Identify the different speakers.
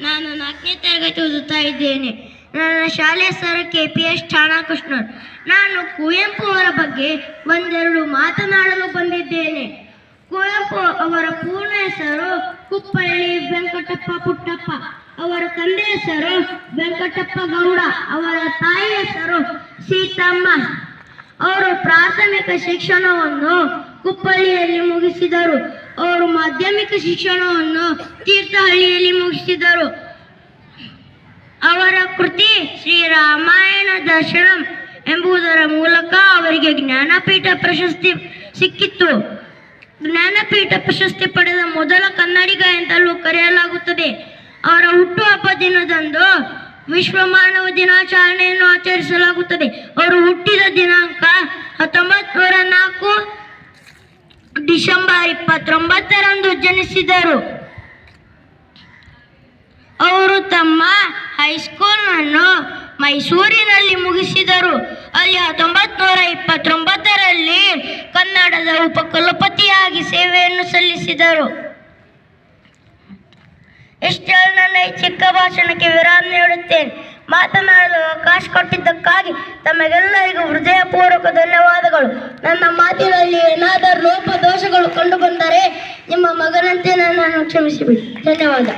Speaker 1: ನಾನು 4ನೇ ತರಗತಿ ಓದುತ್ತಾ ಇದ್ದೇನೆ. ನನ್ನ ಶಾಲೆಯ ಹೆಸರು KPS ಠಾಣಕೃಷ್ಣನ್. ನಾನು ಕುವೆಂಪು ಅವರ ಬಗ್ಗೆ ಒಂದೆರಡು ಮಾತನಾಡಲು ಬಂದಿದ್ದೇನೆ. ಕುವೆಂಪು ಅವರ ಪೂರ್ಣ ಹೆಸರು ಕುಪ್ಪಳ್ಳಿ ವೆಂಕಟಪ್ಪ ಪುಟ್ಟಪ್ಪ. ಅವರ ತಂದೆ ಹೆಸರು ವೆಂಕಟಪ್ಪ ಗೌಡ. ಅವರ ತಾಯಿ ಹೆಸರು ಸೀತಮ್ಮ. ಅವರು ಪ್ರಾಥಮಿಕ ಶಿಕ್ಷಣವನ್ನು ಕುಪ್ಪಳ್ಳಿಯಲ್ಲಿ ಮುಗಿಸಿದರು. ಅವರು ಮಾಧ್ಯಮಿಕ ಶಿಕ್ಷಣವನ್ನು ತೀರ್ಥಹಳ್ಳಿಯಲ್ಲಿ ಮುಗಿಸಿದರು. ಅವರ ಕೃತಿ ಶ್ರೀರಾಮಾಯಣ ದರ್ಶನಂ ಎಂಬುದರ ಮೂಲಕ ಅವರಿಗೆ ಜ್ಞಾನಪೀಠ ಪ್ರಶಸ್ತಿ ಸಿಕ್ಕಿತ್ತು. ಜ್ಞಾನಪೀಠ ಪ್ರಶಸ್ತಿ ಪಡೆದ ಮೊದಲ ಕನ್ನಡಿಗ ಎಂತಲೂ ಕರೆಯಲಾಗುತ್ತದೆ. ಅವರ ಹುಟ್ಟುಹಬ್ಬ ದಿನದಂದು ವಿಶ್ವ ಮಾನವ ದಿನಾಚರಣೆಯನ್ನು ಆಚರಿಸಲಾಗುತ್ತದೆ. ಅವರು ಹುಟ್ಟಿದ ದಿನಾಂಕ 1904 ಡಿಸೆಂಬರ್ 29ರಂದು ಜನಿಸಿದರು. ಅವರು ತಮ್ಮ ಹೈಸ್ಕೂಲ್ ಅನ್ನು ಮೈಸೂರಿನಲ್ಲಿ ಮುಗಿಸಿದರು. ಅಲ್ಲಿ 1929ರಲ್ಲಿ ಕನ್ನಡದ ಉಪಕುಲಪತಿಯಾಗಿ ಸೇವೆಯನ್ನು ಸಲ್ಲಿಸಿದರು. ಇಷ್ಟು ನನ್ನ ಈ ಚಿಕ್ಕ ಭಾಷಣಕ್ಕೆ ವಿರಾಮ ನೀಡುತ್ತೇನೆ. ಮಾತನಾಡಲು ಅವಕಾಶ ಕೊಟ್ಟಿದ್ದಕ್ಕಾಗಿ ತಮಗೆಲ್ಲರಿಗೂ ಹೃದಯಪೂರ್ವಕ ಧನ್ಯವಾದಗಳು. ನನ್ನ ಮಾತಿನಲ್ಲಿ ಏನಾದರೂ ಲೋಪ ದೋಷಗಳು ಕಂಡು ಬಂದರೆ ನಿಮ್ಮ ಮಗನಂತೆ ನನ್ನನ್ನು ಕ್ಷಮಿಸಿಬಿಡಿ. ಧನ್ಯವಾದ.